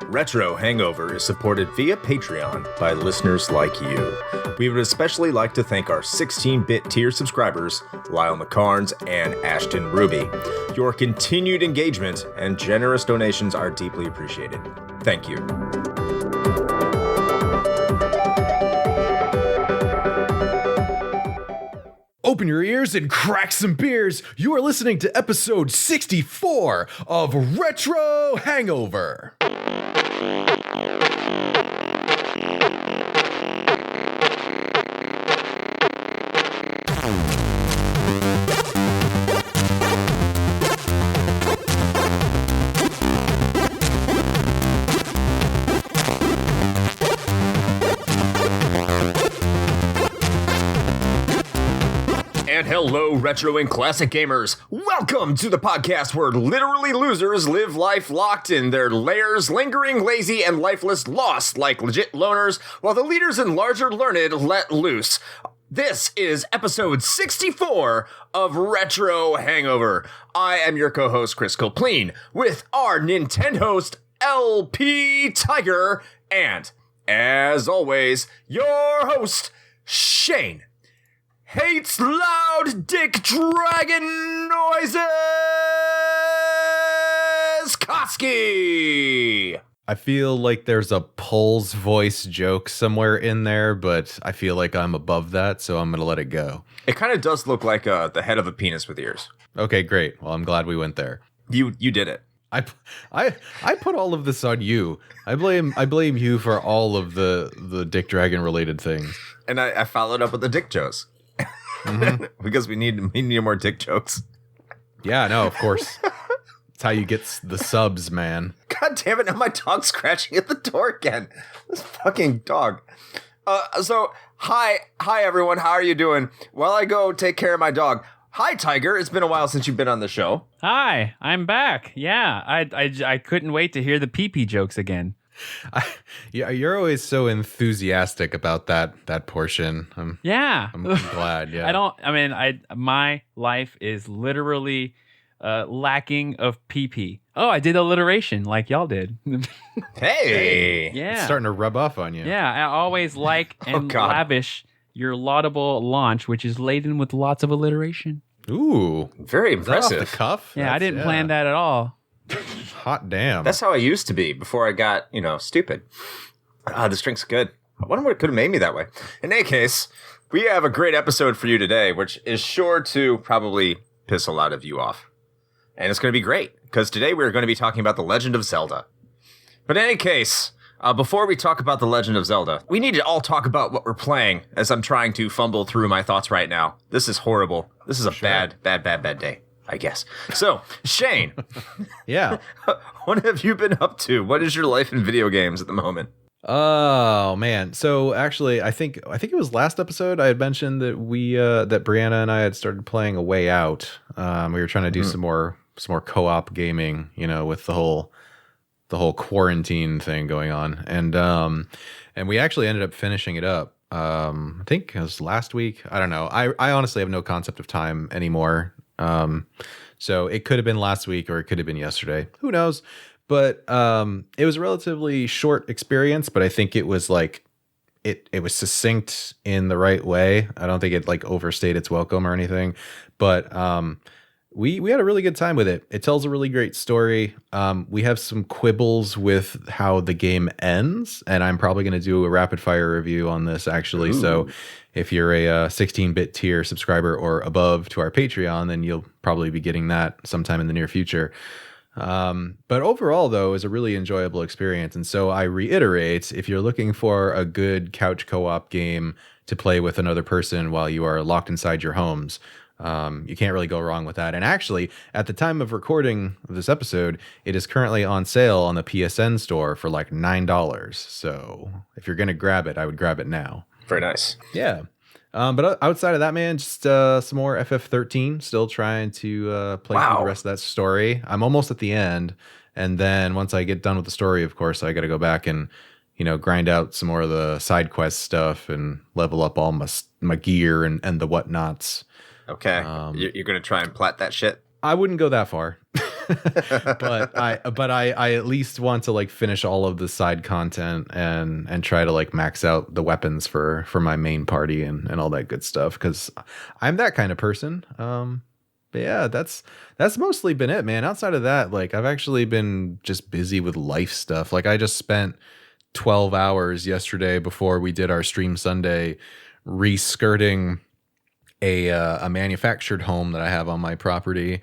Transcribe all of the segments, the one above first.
Retro Hangover is supported via Patreon by listeners like you. We would especially like to thank our 16-bit tier subscribers, Lyle McCarnes and Ashton Ruby. Your continued engagement and generous donations are deeply appreciated. Thank you. Open your ears and crack some beers. You are listening to episode 64 of Retro Hangover. And hello, retro and classic gamers. Welcome to the podcast where literally losers live life locked in their lairs, lingering, lazy, and lifeless, lost like legit loners, while the leaders and larger learned let loose. This is episode 64 of Retro Hangover. I am your co-host, Chris Copleen, with our Nintendhost LPTyger, and, as always, your host, Shane. Hates loud dick dragon noises, Koski! I feel like there's a Pole's voice joke somewhere in there, but I feel like I'm above that, so I'm going to let it go. It kind of does look like the head of a penis with ears. Okay, great. Well, I'm glad we went there. You did it. I put all of this on you. I blame you for all of the Dick Dragon related things. And I followed up with the dick jokes. Mm-hmm. Because we need more dick jokes. Yeah, no, of course. That's how you get the subs, man. God damn it, now my dog's scratching at the door again. This fucking dog. So, hi everyone, how are you doing? While I go take care of my dog. Hi, Tiger. It's been a while since you've been on the show. Hi, I'm back. Yeah, I couldn't wait to hear the pee-pee jokes again. Yeah, you're always so enthusiastic about that portion. I'm glad. Yeah, my life is literally lacking of pee-pee. Oh, I did alliteration like y'all did. Hey, yeah, it's starting to rub off on you. Yeah, I always like and lavish your laudable launch, which is laden with lots of alliteration. Ooh, very impressive. Off the cuff. Yeah, I didn't plan that at all. Hot damn. That's how I used to be before I got, stupid. This drink's good. I wonder what could have made me that way. In any case, we have a great episode for you today, which is sure to probably piss a lot of you off. And it's going to be great, because today we're going to be talking about The Legend of Zelda. But in any case, before we talk about The Legend of Zelda, we need to all talk about what we're playing, as I'm trying to fumble through my thoughts right now. This is horrible. This is a bad day, I guess. So, Shane. Yeah. What have you been up to? What is your life in video games at the moment? Oh man. So actually I think it was last episode I had mentioned that that Brianna and I had started playing A Way Out. We were trying to do some more co-op gaming, with the whole quarantine thing going on. And we actually ended up finishing it up. I think it was last week. I don't know. I honestly have no concept of time anymore. So it could have been last week or it could have been yesterday. Who knows? But it was a relatively short experience, but I think it was like it was succinct in the right way. I don't think it like overstayed its welcome or anything. But we had a really good time with it. It tells a really great story. We have some quibbles with how the game ends, and I'm probably going to do a rapid fire review on this actually. Ooh. So if you're a 16-bit tier subscriber or above to our Patreon, then you'll probably be getting that sometime in the near future. But overall, though, it was a really enjoyable experience. And so I reiterate, if you're looking for a good couch co-op game to play with another person while you are locked inside your homes, you can't really go wrong with that. And actually, at the time of recording this episode, it is currently on sale on the PSN store for like $9. So if you're going to grab it, I would grab it now. Very nice. Yeah. But outside of that, man, just some more FF13. Still trying to play through the rest of that story. I'm almost at the end. And then once I get done with the story, of course, I got to go back and, grind out some more of the side quest stuff and level up all my gear and the whatnots. Okay. Um, You're going to try and plat that shit? I wouldn't go that far. but I at least want to like finish all of the side content and try to like max out the weapons for my main party and all that good stuff, because I'm that kind of person. But yeah, that's mostly been it, man. Outside of that, like I've actually been just busy with life stuff. Like I just spent 12 hours yesterday before we did our stream Sunday re-skirting a manufactured home that I have on my property.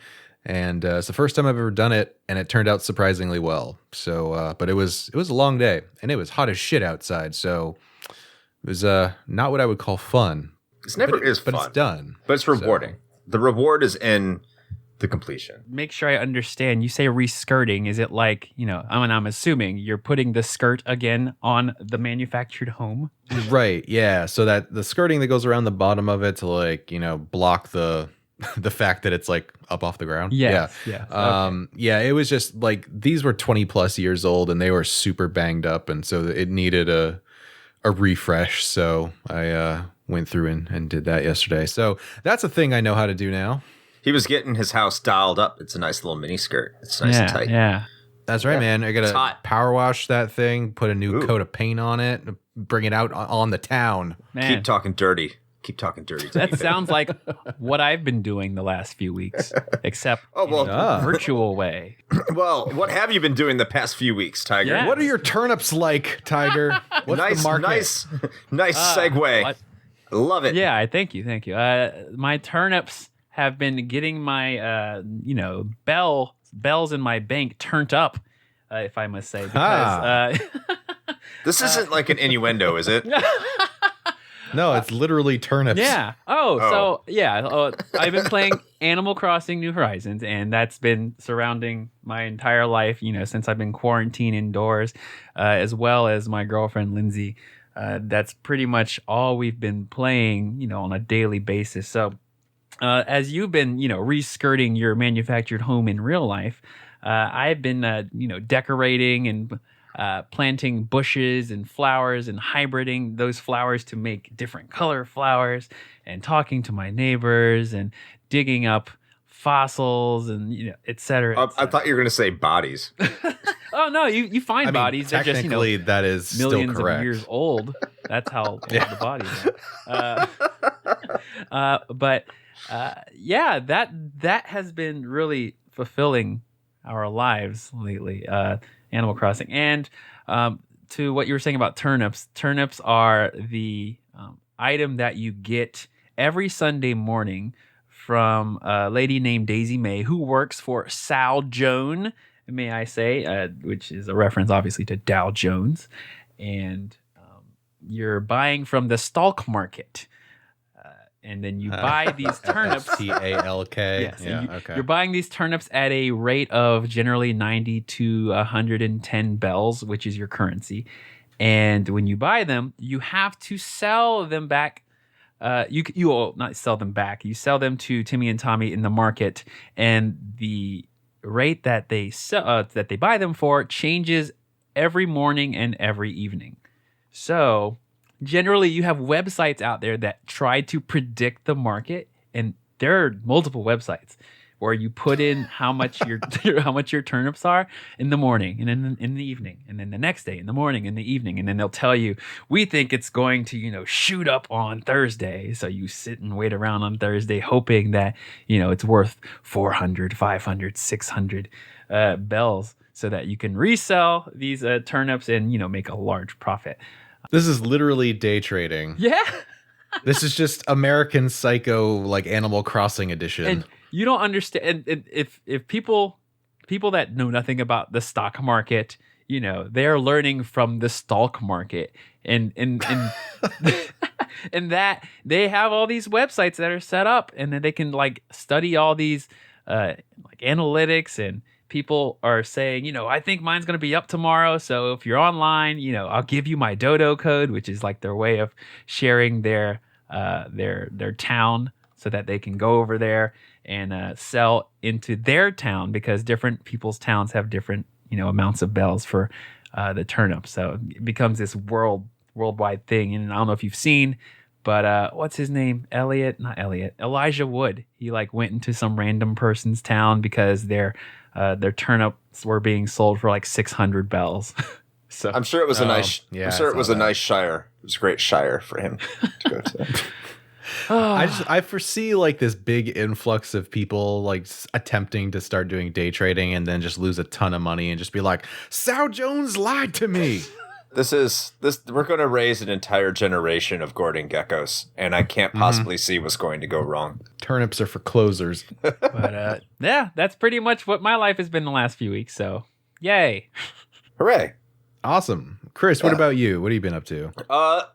And it's the first time I've ever done it, and it turned out surprisingly well. So, but it was a long day, and it was hot as shit outside. So it was not what I would call fun. It's never is fun. But it's done. But it's rewarding. So. The reward is in the completion. Make sure I understand. You say re-skirting. Is it like, I'm assuming you're putting the skirt again on the manufactured home? Right, yeah. So that the skirting that goes around the bottom of it to like, block the fact that it's like up off the ground. Yes, yeah. Okay. Yeah, it was just like these were 20 plus years old and they were super banged up, and so it needed a refresh. So I went through and did that yesterday. So that's a thing I know how to do now. He was getting his house dialed up. It's a nice little mini skirt. It's nice and tight. Yeah. That's right, man. I gotta power wash that thing, put a new coat of paint on it, bring it out on the town. Man. Keep talking dirty. To that me, sounds like what I've been doing the last few weeks, except in a virtual way. Well, what have you been doing the past few weeks, Tiger? Yeah. What are your turnips like, Tiger? What's the market? Nice segue. I love it. Yeah, thank you. My turnips have been getting my, bells in my bank turned up, if I must say. Because, this isn't like an innuendo, is it? No, it's literally turnips. Yeah. So yeah, I've been playing Animal Crossing New Horizons, and that's been surrounding my entire life, since I've been quarantined indoors, as well as my girlfriend, Lindsay. That's pretty much all we've been playing, on a daily basis. So as you've been, re-skirting your manufactured home in real life, I've been, decorating and planting bushes and flowers and hybriding those flowers to make different color flowers, and talking to my neighbors and digging up fossils and, et cetera. I thought you were going to say bodies. Oh, no, you find bodies. They're just, that is millions still correct. of years old. That's how old the bodies are. But that has been really fulfilling our lives lately. Animal Crossing. And to what you were saying about turnips are the item that you get every Sunday morning from a lady named Daisy May, who works for Sal Joan, may I say, which is a reference obviously to Dow Jones. And you're buying from the Stalk Market. And then you buy these turnips. Talk. Yes. Yeah, okay. You're buying these turnips at a rate of generally 90 to 110 bells, which is your currency. And when you buy them, you have to sell them back. You will not sell them back. You sell them to Timmy and Tommy in the market, and the rate that they sell, that they buy them for changes every morning and every evening. So generally, you have websites out there that try to predict the market, and there are multiple websites where you put in how much your turnips are in the morning, and then in the evening, and then the next day in the morning and the evening, and then they'll tell you, we think it's going to shoot up on Thursday. So you sit and wait around on Thursday hoping that it's worth 400, 500, 600 bells, so that you can resell these turnips and make a large profit. This is literally day trading. Yeah. This is just American Psycho, like Animal Crossing edition. And you don't understand. And if people that know nothing about the stock market, they're learning from the Stalk Market, and and that they have all these websites that are set up, and then they can like study all these like analytics, and people are saying, I think mine's going to be up tomorrow. So if you're online, I'll give you my dodo code, which is like their way of sharing their town, so that they can go over there and sell into their town, because different people's towns have different, amounts of bells for the turnip. So it becomes this worldwide thing. And I don't know if you've seen, But what's his name? Elijah Wood. He like went into some random person's town because their turnips were being sold for like 600 bells. So I'm sure it was a nice. yeah, I'm sure I it was saw a that. nice shire. It was a great shire for him to go to. I foresee like this big influx of people like attempting to start doing day trading and then just lose a ton of money and just be like, Sal Jones lied to me. We're going to raise an entire generation of Gordon geckos, and I can't possibly see what's going to go wrong. Turnips are for closers. But yeah, that's pretty much what my life has been the last few weeks. So yay. Hooray. Awesome. Chris, what about you? What have you been up to?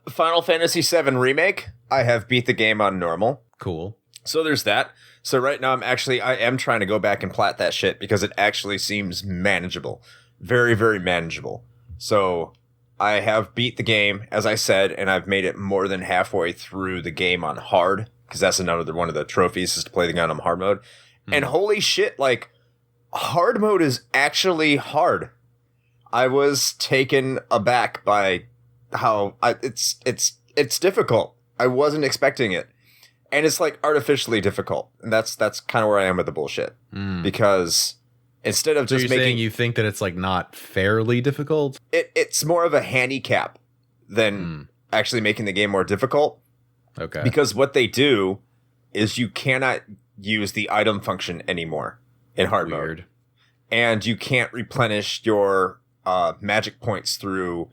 Final Fantasy VII Remake. I have beat the game on normal. Cool. So there's that. So right now I am trying to go back and plat that shit because it actually seems manageable. Very, very manageable. So I have beat the game, as I said, and I've made it more than halfway through the game on hard, because that's another one of the trophies is to play the game on hard mode. And holy shit, like, hard mode is actually hard. I was taken aback by how it's difficult. I wasn't expecting it. And it's like artificially difficult. And that's kind of where I am with the bullshit. Because instead of just saying you think that it's like not fairly difficult? It's more of a handicap than actually making the game more difficult. Okay. Because what they do is you cannot use the item function anymore in hard mode. And you can't replenish your magic points through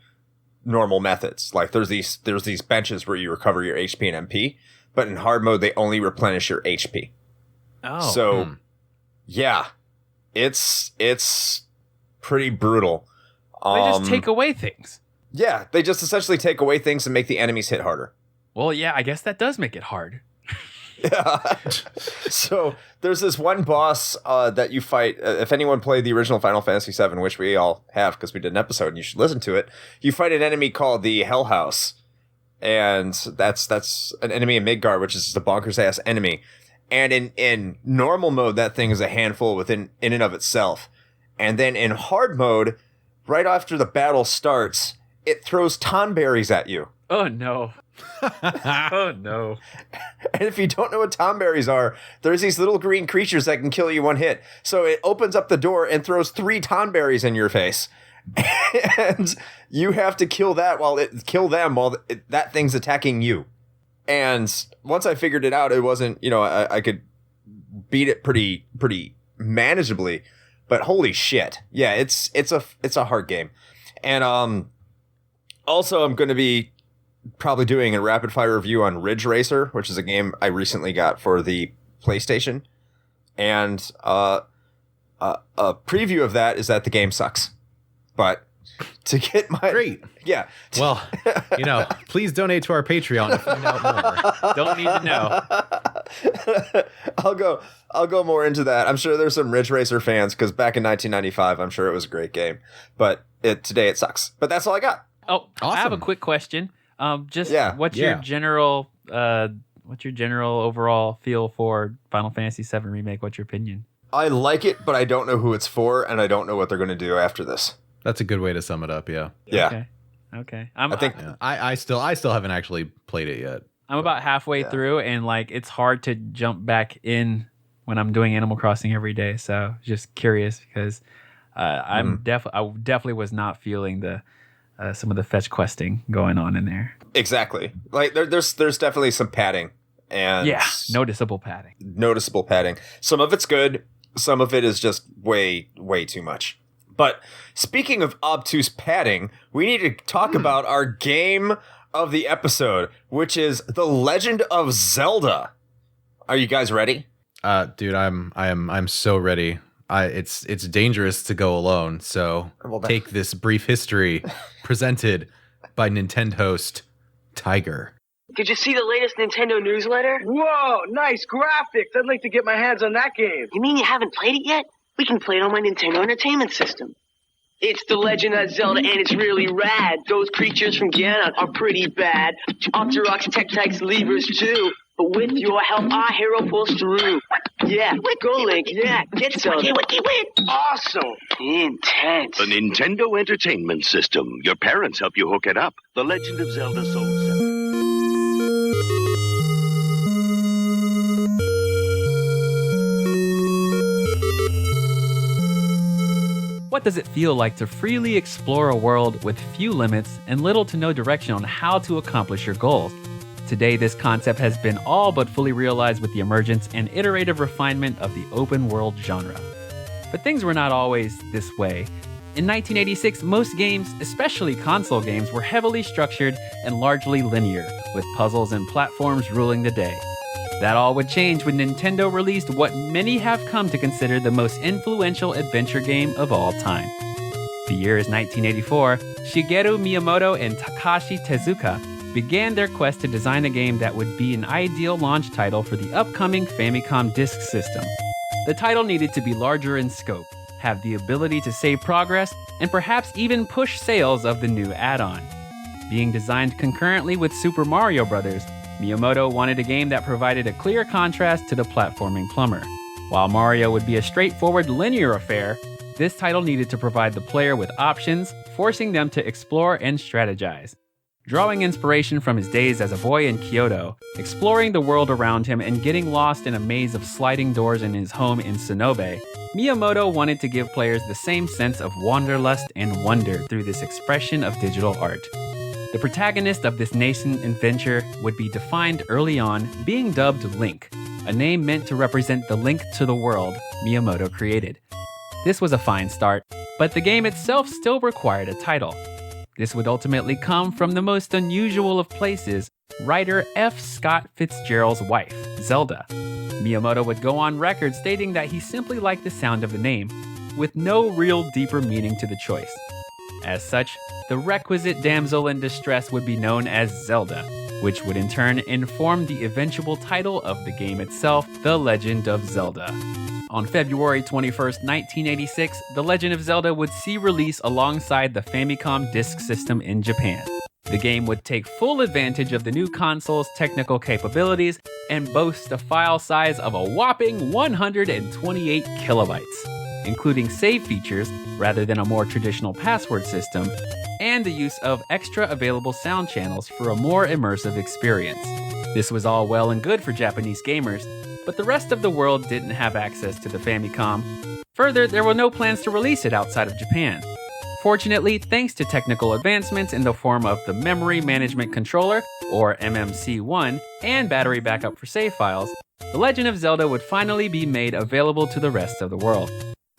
normal methods. Like there's these benches where you recover your HP and MP, but in hard mode they only replenish your HP. Oh. So yeah, it's pretty brutal. They just take away things. Yeah, they just essentially take away things and make the enemies hit harder. Well, yeah, I guess that does make it hard. Yeah. So there's this one boss that you fight. If anyone played the original Final Fantasy VII, which we all have because we did an episode and you should listen to it, you fight an enemy called the Hell House. And that's an enemy in Midgard, which is just a bonkers ass enemy. And in normal mode, that thing is a handful in and of itself. And then in hard mode, right after the battle starts, it throws tonberries at you. Oh no. Oh no. And if you don't know what tomberries are, there's these little green creatures that can kill you one hit. So it opens up the door and throws 3 tomberries in your face. And you have to kill them while that thing's attacking you. And once I figured it out, it wasn't, I could beat it pretty manageably, but holy shit. Yeah, it's a hard game. And also I'm going to be probably doing a rapid fire review on Ridge Racer, which is a game I recently got for the PlayStation. And a preview of that is that the game sucks. But to get my Great. Yeah. Well, please donate to our Patreon to find out more. Don't need to know. I'll go more into that. I'm sure there's some Ridge Racer fans because back in 1995, I'm sure it was a great game. But today it sucks. But that's all I got. Oh, Awesome. I have a quick question. What's your general overall feel for Final Fantasy VII Remake? What's your opinion? I like it, but I don't know who it's for, and I don't know what they're going to do after this. That's a good way to sum it up. Yeah. Yeah. Okay. I still haven't actually played it yet. I'm about halfway through, and like it's hard to jump back in when I'm doing Animal Crossing every day. So just curious because I definitely was not feeling the some of the fetch questing going on in there. Exactly. Like there's definitely some padding and noticeable padding. Some of it's good. Some of it is just way too much. But speaking of obtuse padding, we need to talk about our game of the episode, which is The Legend of Zelda. Are you guys ready? Dude, I'm so ready. It's dangerous to go alone. So take this brief history presented by Nintendhost LPTyger. Did you see the latest Nintendo newsletter? Whoa, nice graphics. I'd like to get my hands on that game. You mean you haven't played it yet? We can play it on my Nintendo Entertainment System. It's The Legend of Zelda, and it's really rad. Those creatures from Ganon are pretty bad. Octoroks, Tektites, Levers, too. But with your help, our hero pulls through. Yeah, go Link. Yeah, get Zelda. Awesome. Intense. The Nintendo Entertainment System. Your parents help you hook it up. The Legend of Zelda sold 7. what does it feel like to freely explore a world with few limits and little to no direction on how to accomplish your goals? Today, this concept has been all but fully realized with the emergence and iterative refinement of the open world genre. But things were not always this way. In 1986, most games, especially console games, were heavily structured and largely linear, with puzzles and platforms ruling the day. That all would change when Nintendo released what many have come to consider the most influential adventure game of all time. The year is 1984. Shigeru Miyamoto and Takashi Tezuka began their quest to design a game that would be an ideal launch title for the upcoming Famicom Disk System. The title needed to be larger in scope, have the ability to save progress, and perhaps even push sales of the new add-on. Being designed concurrently with Super Mario Bros., Miyamoto wanted a game that provided a clear contrast to the platforming plumber. While Mario would be a straightforward linear affair, this title needed to provide the player with options, forcing them to explore and strategize. Drawing inspiration from his days as a boy in Kyoto, exploring the world around him and getting lost in a maze of sliding doors in his home in Sonobe, Miyamoto wanted to give players the same sense of wanderlust and wonder through this expression of digital art. The protagonist of this nascent adventure would be defined early on, being dubbed Link, a name meant to represent the link to the world Miyamoto created. This was a fine start, but the game itself still required a title. This would ultimately come from the most unusual of places, writer F. Scott Fitzgerald's wife, Zelda. Miyamoto would go on record stating that he simply liked the sound of the name, with no real deeper meaning to the choice. As such, the requisite damsel in distress would be known as Zelda, which would in turn inform the eventual title of the game itself, The Legend of Zelda. On February 21st, 1986, The Legend of Zelda would see release alongside the Famicom Disk System in Japan. The game would take full advantage of the new console's technical capabilities and boast a file size of a whopping 128 kilobytes, including save features rather than a more traditional password system, and the use of extra available sound channels for a more immersive experience. This was all well and good for Japanese gamers, but the rest of the world didn't have access to the Famicom. Further, there were no plans to release it outside of Japan. Fortunately, thanks to technical advancements in the form of the Memory Management Controller, or MMC1, and battery backup for save files, The Legend of Zelda would finally be made available to the rest of the world.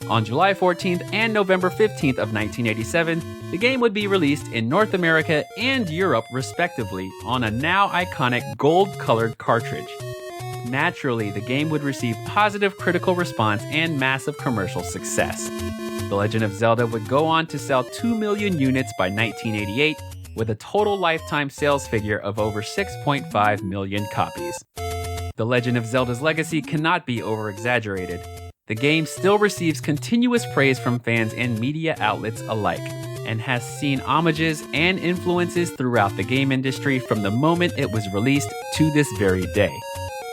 On July 14th and November 15th of 1987, the game would be released in North America and Europe respectively on a now iconic gold-colored cartridge. Naturally, the game would receive positive critical response and massive commercial success. The Legend of Zelda would go on to sell 2 million units by 1988, with a total lifetime sales figure of over 6.5 million copies. The Legend of Zelda's legacy cannot be over-exaggerated. The game still receives continuous praise from fans and media outlets alike, and has seen homages and influences throughout the game industry from the moment it was released to this very day.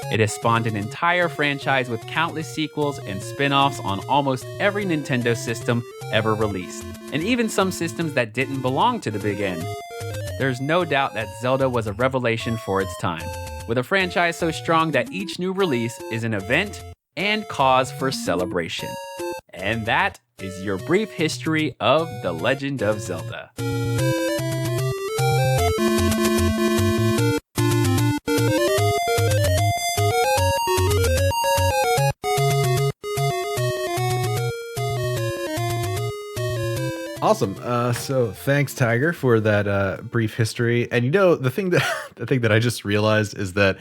It has spawned an entire franchise with countless sequels and spin-offs on almost every Nintendo system ever released, and even some systems that didn't belong to the big N. There's no doubt that Zelda was a revelation for its time, with a franchise so strong that each new release is an event and cause for celebration. And that is your brief history of The Legend of Zelda. Awesome. So thanks, Tiger, for that brief history. And the thing that I just realized is that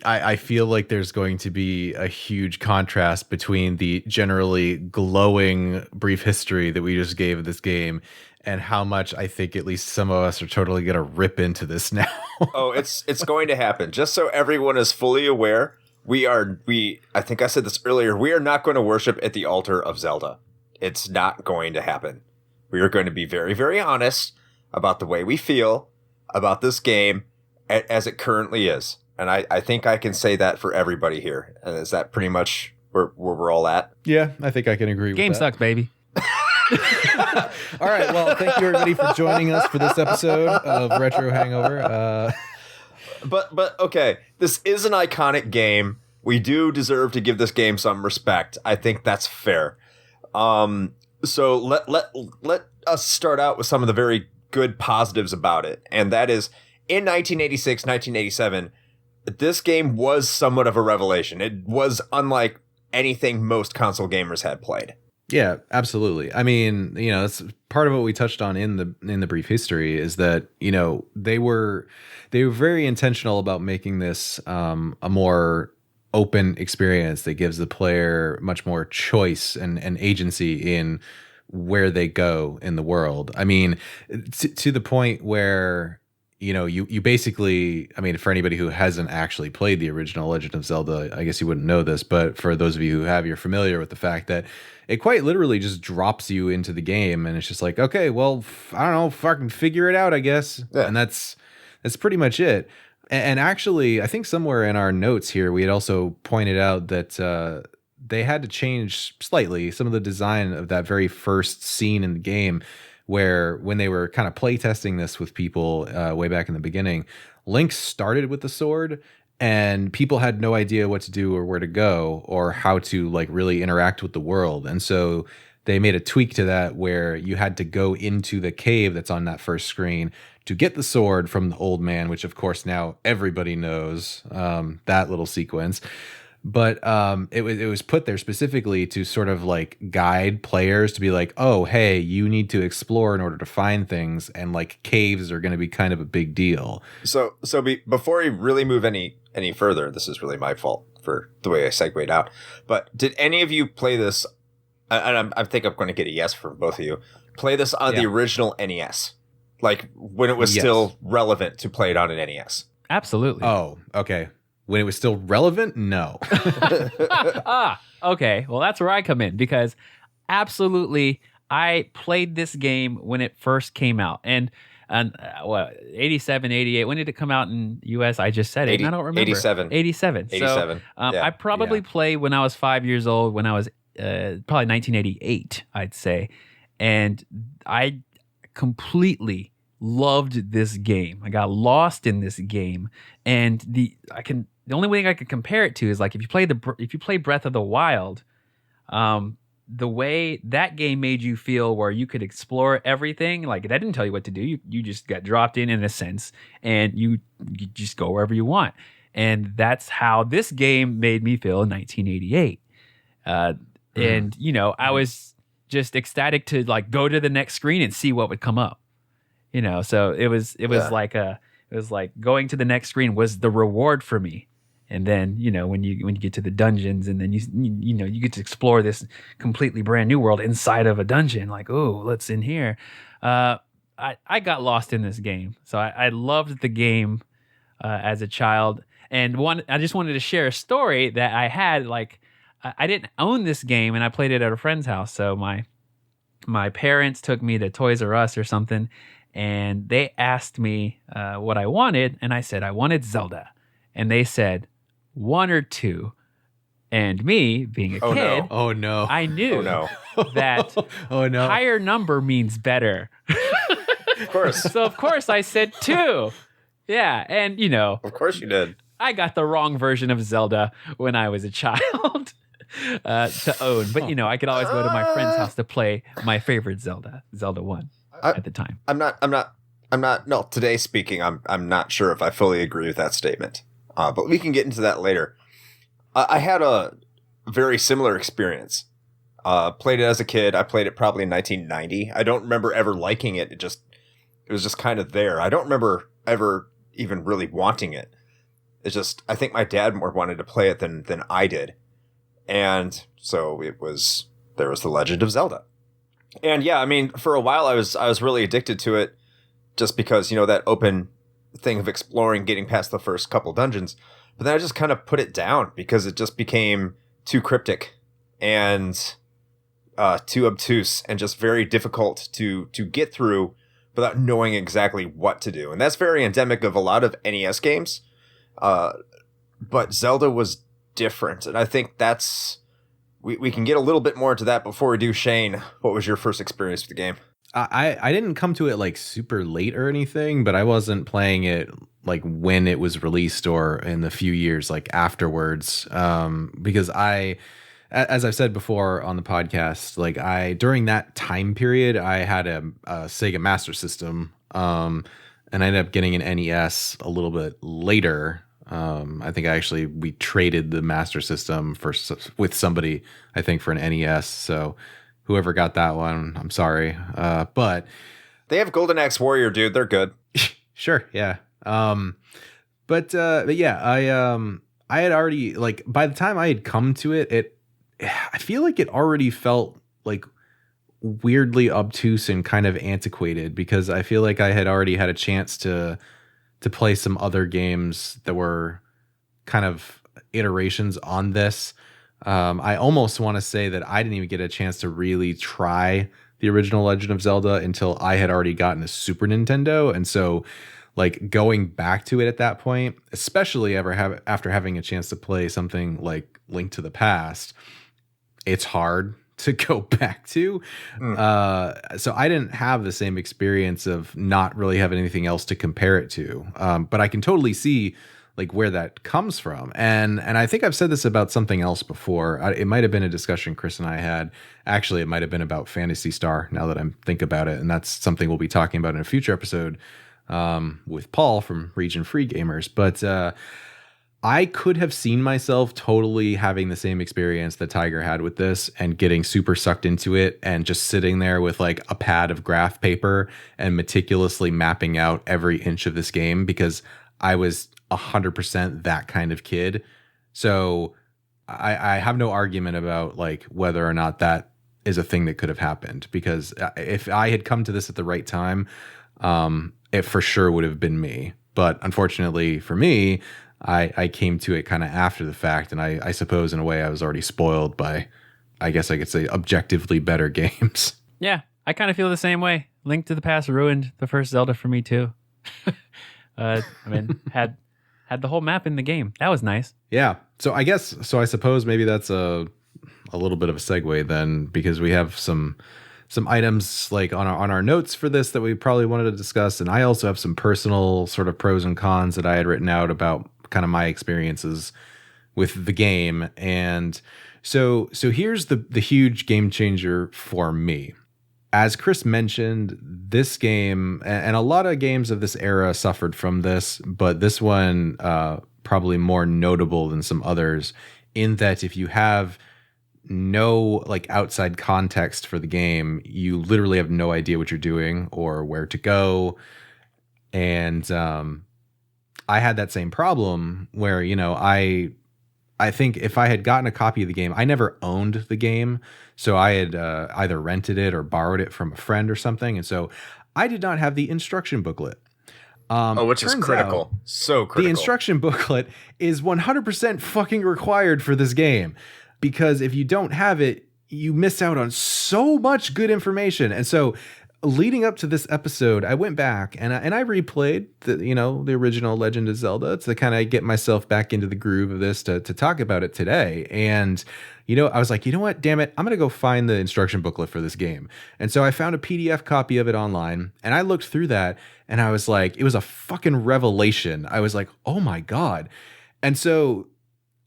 I feel like there's going to be a huge contrast between the generally glowing brief history that we just gave of this game and how much I think at least some of us are totally going to rip into this now. Oh, it's going to happen. Just so everyone is fully aware, I think I said this earlier, we are not going to worship at the altar of Zelda. It's not going to happen. We are going to be very, very honest about the way we feel about this game as it currently is. And I think I can say that for everybody here. And is that pretty much where we're all at? Yeah, I think I can agree with that. Game sucks, baby. All right. Well, thank you everybody for joining us for this episode of Retro Hangover. But okay, this is an iconic game. We do deserve to give this game some respect. I think that's fair. So let us start out with some of the very good positives about it. And that is, in 1986, 1987, this game was somewhat of a revelation. It was unlike anything most console gamers had played. Yeah, absolutely. I mean, that's part of what we touched on in the brief history is that, they were very intentional about making this a more open experience that gives the player much more choice and agency in where they go in the world. I mean, to the point where you basically, I mean, for anybody who hasn't actually played the original Legend of Zelda, I guess you wouldn't know this, but for those of you who have, you're familiar with the fact that it quite literally just drops you into the game, and it's just like, okay, well, I don't know, fucking figure it out, I guess. Yeah. And that's pretty much it. And actually, I think somewhere in our notes here, we had also pointed out that they had to change slightly some of the design of that very first scene in the game, where when they were kind of playtesting this with people way back in the beginning, Link started with the sword and people had no idea what to do or where to go or how to like really interact with the world. And so they made a tweak to that where you had to go into the cave that's on that first screen to get the sword from the old man, which of course now everybody knows that little sequence. But it was put there specifically to sort of like guide players to be like, oh, hey, you need to explore in order to find things, and like caves are going to be kind of a big deal. So before we really move any further, this is really my fault for the way I segued out. But did any of you play this? And I think I'm going to get a yes from both of you. Play this on the original NES, like when it was still relevant to play it on an NES. Absolutely. Oh, okay. When it was still relevant? No. Okay. Well, that's where I come in, because absolutely I played this game when it first came out. And 87, 88, when did it come out in US? I just said it. 80, I don't remember. 87. 87. So, I probably played when I was 5 years old, when I was probably 1988, I'd say. And I completely loved this game. I got lost in this game, and the only way I could compare it to is like if you play Breath of the Wild, the way that game made you feel, where you could explore everything. Like that didn't tell you what to do. You just got dropped in a sense, and you just go wherever you want. And that's how this game made me feel in 1988. And I was just ecstatic to like go to the next screen and see what would come up. So it was like going to the next screen was the reward for me. And then, when you get to the dungeons, and then you get to explore this completely brand new world inside of a dungeon, like, oh, let's in here. I got lost in this game. So I loved the game as a child. And I just wanted to share a story that I had. Like, I didn't own this game, and I played it at a friend's house. So my parents took me to Toys R Us or something, and they asked me what I wanted, and I said I wanted Zelda. And they said, 1 or 2. And me, being a kid, I knew that higher number means better. Of course. So, of course, I said 2. Yeah, and, Of course you did. I got the wrong version of Zelda when I was a child to own. But, I could always go to my friend's house to play my favorite Zelda 1 at the time. No, today speaking, I'm not sure if I fully agree with that statement. But we can get into that later. I had a very similar experience. Played it as a kid. I played it probably in 1990. I don't remember ever liking it. It was just kind of there. I don't remember ever even really wanting it. It's just, I think my dad more wanted to play it than I did. And so there was The Legend of Zelda. And yeah, I mean, for a while I was really addicted to it, just because, that open thing of exploring, getting past the first couple dungeons. But then I just kind of put it down because it just became too cryptic and too obtuse and just very difficult to get through without knowing exactly what to do. And that's very endemic of a lot of NES games. But Zelda was different. And I think we can get a little bit more into that before we do. Shane, what was your first experience with the game? I didn't come to it like super late or anything, but I wasn't playing it like when it was released or in the few years like afterwards, because as I've said before on the podcast, like during that time period, I had a Sega Master System, and I ended up getting an NES a little bit later. I think we traded the Master System with somebody, I think, for an NES. So whoever got that one, I'm sorry, but they have Golden Axe Warrior, dude. They're good. Sure, yeah. But yeah, I had already, like, by the time I had come to it, I feel like it already felt like weirdly obtuse and kind of antiquated, because I feel like I had already had a chance to play some other games that were kind of iterations on this. I almost want to say that I didn't even get a chance to really try the original Legend of Zelda until I had already gotten a Super Nintendo. And so, like, going back to it at that point, especially after having a chance to play something like Link to the Past, it's hard to go back to. So I didn't have the same experience of not really having anything else to compare it to. But I can totally see like where that comes from. And I think I've said this about something else before. It might have been a discussion Chris and I had. Actually, it might have been about Phantasy Star, now that I think about it. And that's something we'll be talking about in a future episode with Paul from Region Free Gamers. But I could have seen myself totally having the same experience that Tiger had with this and getting super sucked into it and just sitting there with like a pad of graph paper and meticulously mapping out every inch of this game, because I was 100% that kind of kid. So I have no argument about like whether or not that is a thing that could have happened, because if I had come to this at the right time, it for sure would have been me. But unfortunately for me, I came to it kind of after the fact, and I suppose in a way I was already spoiled by, I guess I could say, objectively better games. Yeah, I kind of feel the same way. Link to the Past ruined the first Zelda for me too. I mean, had the whole map in the game. That was nice. Yeah. So I suppose maybe that's a little bit of a segue then, because we have some items like on our notes for this that we probably wanted to discuss, and I also have some personal sort of pros and cons that I had written out about kind of my experiences with the game. And so here's the huge game changer for me. As Chris mentioned, this game, and a lot of games of this era suffered from this, but this one probably more notable than some others, in that if you have no like outside context for the game, you literally have no idea what you're doing or where to go. And I had that same problem where, you know, I think if I had gotten a copy of the game, I never owned the game. So I had either rented it or borrowed it from a friend or something. And so I did not have the instruction booklet. Which is critical. So critical. The instruction booklet is 100% fucking required for this game, because if you don't have it, you miss out on so much good information. And so leading up to this episode, I went back and I replayed the original Legend of Zelda to kind of get myself back into the groove of this to talk about it today. And, I was like, you know what, damn it, I'm going to go find the instruction booklet for this game. And so I found a PDF copy of it online, and I looked through that, and I was like, it was a fucking revelation. I was like, oh my God. And so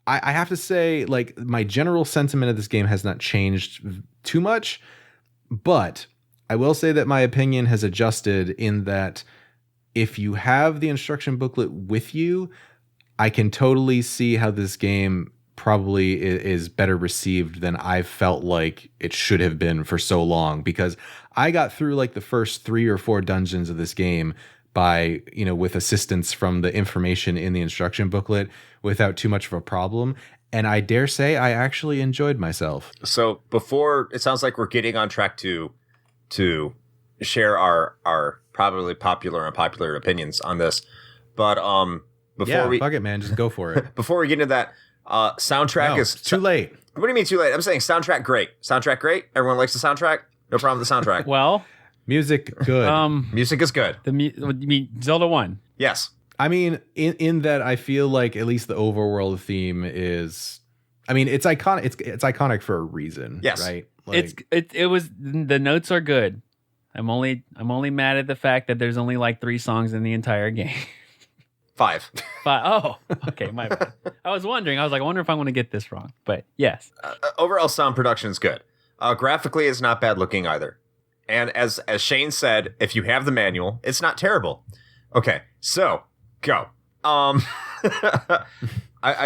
I have to say, like, my general sentiment of this game has not changed too much, but I will say that my opinion has adjusted in that if you have the instruction booklet with you, I can totally see how this game probably is better received than I've felt like it should have been for so long, because I got through like the first 3 or 4 dungeons of this game by, with assistance from the information in the instruction booklet without too much of a problem. And I dare say I actually enjoyed myself. So before, it sounds like we're getting on track to share our probably popular and unpopular opinions on this. But fuck it, man, just go for it. Before we get into that, soundtrack is too late. What do you mean too late? I'm saying soundtrack great. Soundtrack great. Everyone likes the soundtrack. No problem with the soundtrack. Well, music good. Music is good. You mean Zelda 1? Yes. I mean, in that I feel like at least the overworld theme is, I mean, it's iconic. It's iconic for a reason. Yes. Right. Like, it was, the notes are good. I'm only mad at the fact that there's only like 3 songs in the entire game. 5. Oh, okay, my bad. I was wondering. I was like, I wonder if I'm going to get this wrong. But yes. Overall sound production is good. Graphically, it's not bad looking either. And as Shane said, if you have the manual, it's not terrible. Okay, so go. I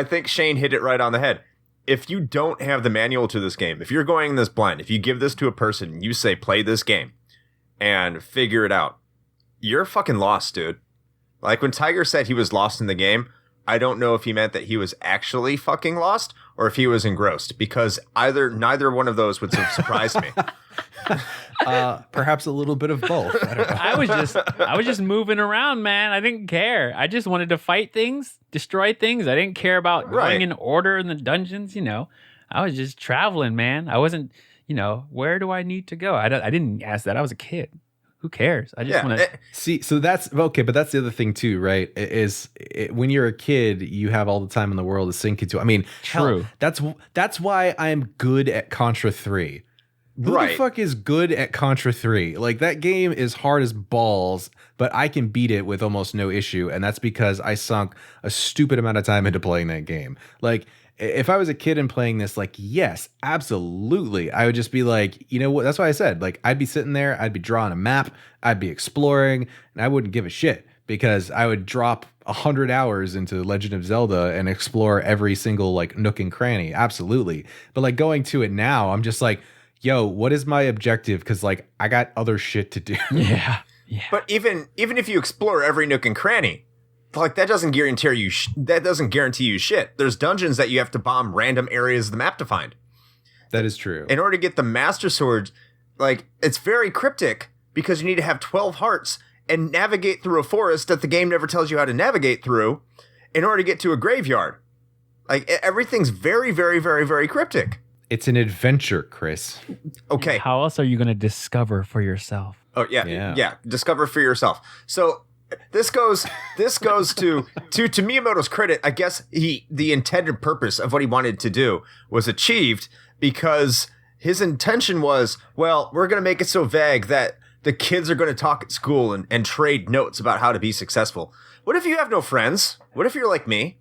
think Shane hit it right on the head. If you don't have the manual to this game, if you're going this blind, if you give this to a person and you say, play this game and figure it out, you're fucking lost, dude. Like when Tiger said he was lost in the game, I don't know if he meant that he was actually fucking lost or if he was engrossed, because neither one of those would have surprised me. Perhaps a little bit of both. I don't know. I was just moving around, man. I didn't care. I just wanted to fight things, destroy things. I didn't care about going in order in the dungeons. I was just traveling, man. I wasn't, where do I need to go? I didn't ask that. I was a kid. Who cares? I just want to see. So that's okay, but that's the other thing too, right? When you're a kid, you have all the time in the world to sink into. I mean, true. Hell, that's why I'm good at Contra 3. Who the fuck is good at Contra 3? Like, that game is hard as balls, but I can beat it with almost no issue, and that's because I sunk a stupid amount of time into playing that game. Like, if I was a kid and playing this, like, yes, absolutely, I would just be like, you know what? That's why I said, like, I'd be sitting there, I'd be drawing a map, I'd be exploring, and I wouldn't give a shit, because I would drop 100 hours into Legend of Zelda and explore every single, like, nook and cranny. Absolutely. But, like, going to it now, I'm just like, yo, what is my objective? Because, like, I got other shit to do. Yeah. But even if you explore every nook and cranny, like, that doesn't guarantee you shit. There's dungeons that you have to bomb random areas of the map to find. That is true. In order to get the Master Sword, like, it's very cryptic because you need to have 12 hearts and navigate through a forest that the game never tells you how to navigate through in order to get to a graveyard. Like, everything's very, very, very, very cryptic. It's an adventure, Chris. Okay. How else are you going to discover for yourself? Oh, yeah. Discover for yourself. So this goes to Miyamoto's credit. I guess the intended purpose of what he wanted to do was achieved, because his intention was, well, we're going to make it so vague that the kids are going to talk at school and trade notes about how to be successful. What if you have no friends? What if you're like me?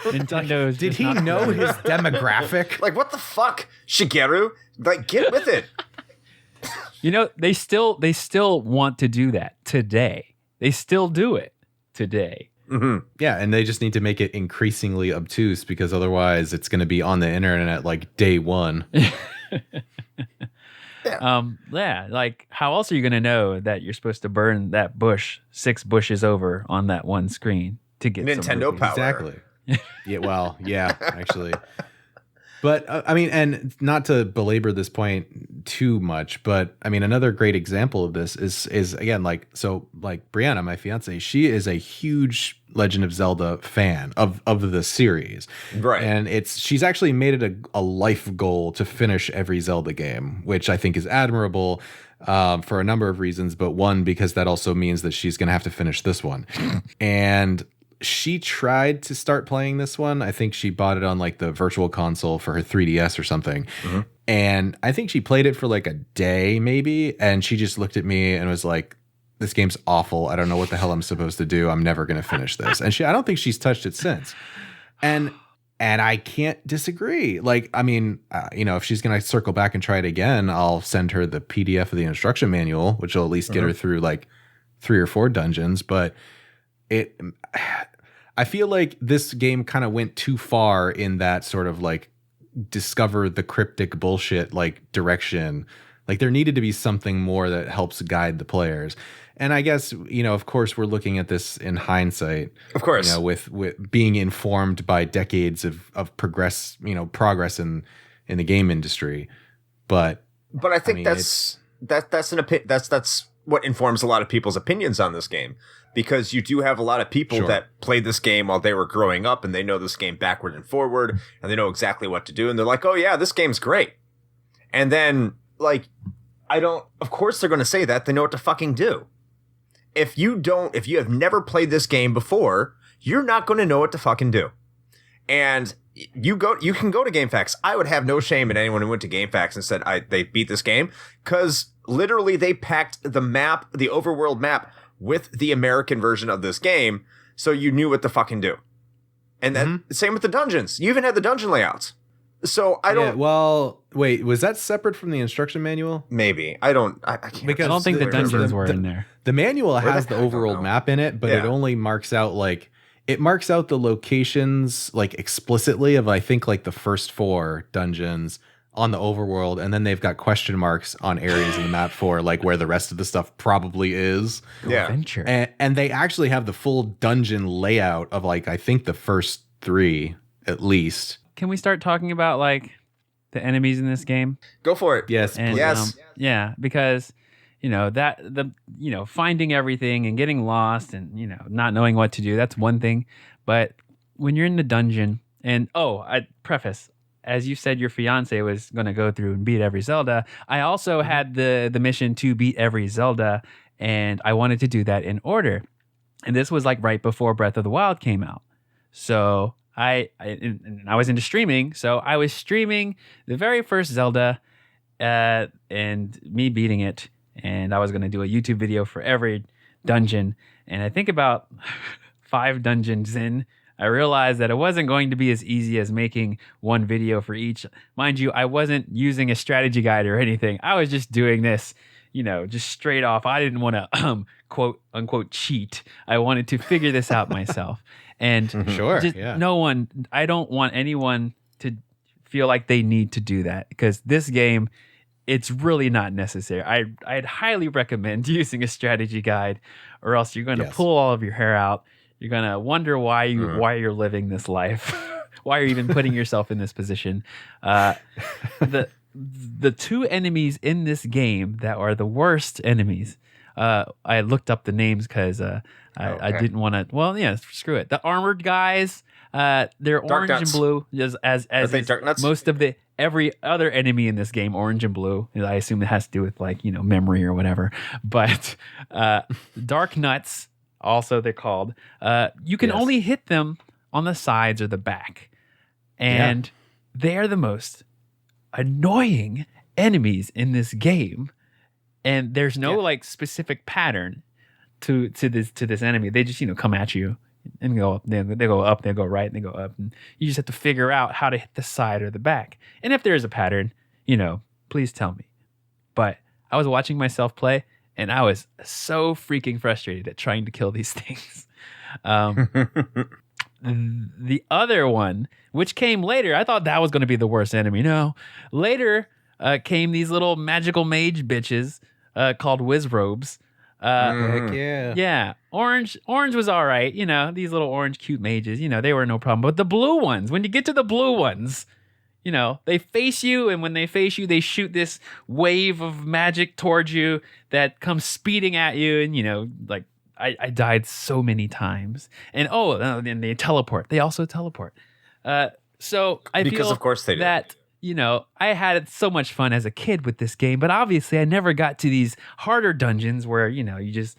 Nintendo. Did he know his demographic? Like, what the fuck, Shigeru? Like, get with it. They still want to do that today. They still do it today. Mm-hmm. Yeah, and they just need to make it increasingly obtuse, because otherwise it's going to be on the internet like day one. Like, how else are you going to know that you're supposed to burn that bush 6 bushes over on that one screen to get Nintendo some power? Exactly. Yeah, well, yeah, actually. But I mean, and not to belabor this point too much, but I mean, another great example of this is again, like Brianna, my fiance, she is a huge Legend of Zelda fan of the series. Right. And she's actually made it a life goal to finish every Zelda game, which I think is admirable for a number of reasons. But one, because that also means that she's going to have to finish this one. And she tried to start playing this one. I think she bought it on like the virtual console for her 3DS or something. Mm-hmm. And I think she played it for like a day maybe. And she just looked at me and was like, this game's awful. I don't know what the hell I'm supposed to do. I'm never going to finish this. And I don't think she's touched it since. And I can't disagree. Like, I mean, if she's going to circle back and try it again, I'll send her the PDF of the instruction manual, which will at least get her through like 3 or 4 dungeons. But I feel like this game kind of went too far in that sort of like discover the cryptic bullshit like direction. Like, there needed to be something more that helps guide the players. And I guess, of course, we're looking at this in hindsight. Of course. With being informed by decades of progress in the game industry. But I think that's what informs a lot of people's opinions on this game. Because you do have a lot of people that played this game while they were growing up, and they know this game backward and forward, and they know exactly what to do. And they're like, oh yeah, this game's great. And then, like, of course they're going to say that. They know what to fucking do. If you have never played this game before, you're not going to know what to fucking do. And you can go to GameFAQs. I would have no shame in anyone who went to GameFAQs and said they beat this game, because literally they packed the overworld map with the American version of this game so you knew what to fucking do. And then same with the dungeons. You even had the dungeon layouts. So I don't. Yeah, well, wait, was that separate from the instruction manual? Maybe I don't. I can't. Because I don't think the remember. dungeons were in there. The manual has the I don't overworld know. map in it, but it only marks out the locations like explicitly of I think like the first 4 dungeons on the overworld, and then they've got question marks on areas in the map for like where the rest of the stuff probably is. Yeah. Adventure. And they actually have the full dungeon layout of like I think the first 3 at least. Can we start talking about like the enemies in this game? Go for it. Yes, And, Yes. yeah, because finding everything and getting lost and not knowing what to do, that's one thing. But when you're in the dungeon, and I preface, as you said, your fiance was going to go through and beat every Zelda. I also had the mission to beat every Zelda, and I wanted to do that in order. And this was like right before Breath of the Wild came out, so I was into streaming, so I was streaming the very first Zelda, and me beating it, and I was going to do a YouTube video for every dungeon. And I think about 5 dungeons in, I realized that it wasn't going to be as easy as making one video for each. Mind you, I wasn't using a strategy guide or anything. I was just doing this, just straight off. I didn't want to quote unquote cheat. I wanted to figure this out myself. And Sure. just I don't want anyone to feel like they need to do that, because this game, it's really not necessary. I'd highly recommend using a strategy guide, or else you're going to pull all of your hair out. You're going to wonder why you're living this life. Why are you even putting yourself in this position? The 2 enemies in this game that are the worst enemies, I looked up the names because I didn't want to. Well, yeah, screw it. The armored guys, they're Dark orange nuts. and blue, as Are they is dark nuts? most of every other enemy in this game, orange and blue. I assume it has to do with like memory or whatever. But dark nuts, also they're called. You can only hit them on the sides or the back, and they are the most annoying enemies in this game. And there's no like specific pattern to this enemy. They just come at you and go up. They go up. They go right. And they go up. And you just have to figure out how to hit the side or the back. And if there is a pattern, please tell me. But I was watching myself play, and I was so freaking frustrated at trying to kill these things. The other one, which came later, I thought that was going to be the worst enemy. No, later came these little magical mage bitches called Wizrobes. Heck yeah. Yeah, orange was all right. These little orange cute mages, they were no problem. But the blue ones, when you get to the blue ones, they face you, and when they face you, they shoot this wave of magic towards you that comes speeding at you, and like I died so many times. And and they teleport. They also teleport. So I Because feel of course they do. that I had so much fun as a kid with this game, but obviously I never got to these harder dungeons where you just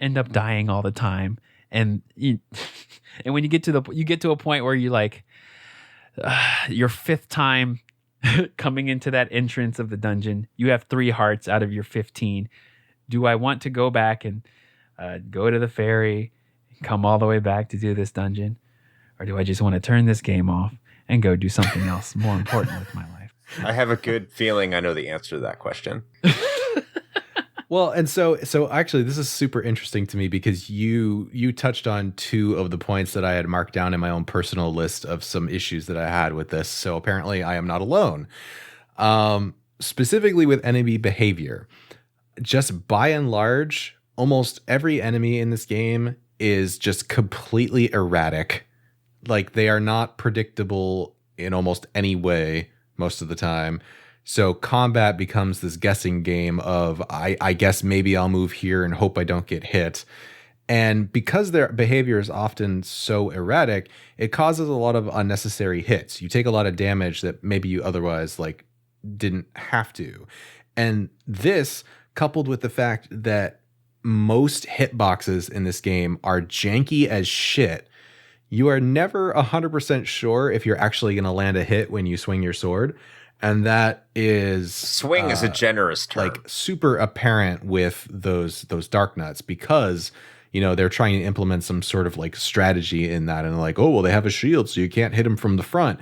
end up dying all the time, and and when you get to a point where you like your 5th time coming into that entrance of the dungeon, you have 3 hearts out of your 15. Do I want to go back and go to the ferry, come all the way back to do this dungeon, or do I just want to turn this game off and go do something else more important with my life? I have a good feeling I know the answer to that question. Well, and so actually this is super interesting to me because you touched on 2 of the points that I had marked down in my own personal list of some issues that I had with this. So apparently I am not alone. Specifically with enemy behavior. Just by and large, almost every enemy in this game is just completely erratic. Like they are not predictable in almost any way most of the time. So combat becomes this guessing game of I guess maybe I'll move here and hope I don't get hit. And because their behavior is often so erratic, it causes a lot of unnecessary hits. You take a lot of damage that maybe you otherwise like didn't have to. And this, coupled with the fact that most hitboxes in this game are janky as shit, you are never 100% sure if you're actually going to land a hit when you swing your sword. And that is Swing is a generous term. like super apparent with those dark nuts because they're trying to implement some sort of like strategy in that, and like, oh, well, they have a shield, so you can't hit them from the front.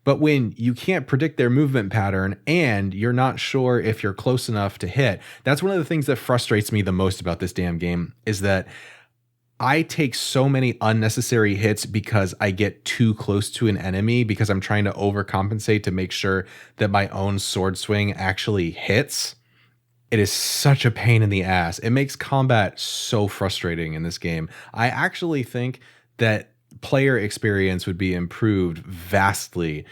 But when you can't predict their movement pattern and you're not sure if you're close enough to hit, that's one of the things that frustrates me the most about this damn game, is that I take so many unnecessary hits because I get too close to an enemy because I'm trying to overcompensate to make sure that my own sword swing actually hits. It is such a pain in the ass. It makes combat so frustrating in this game. I actually think that player experience would be improved vastly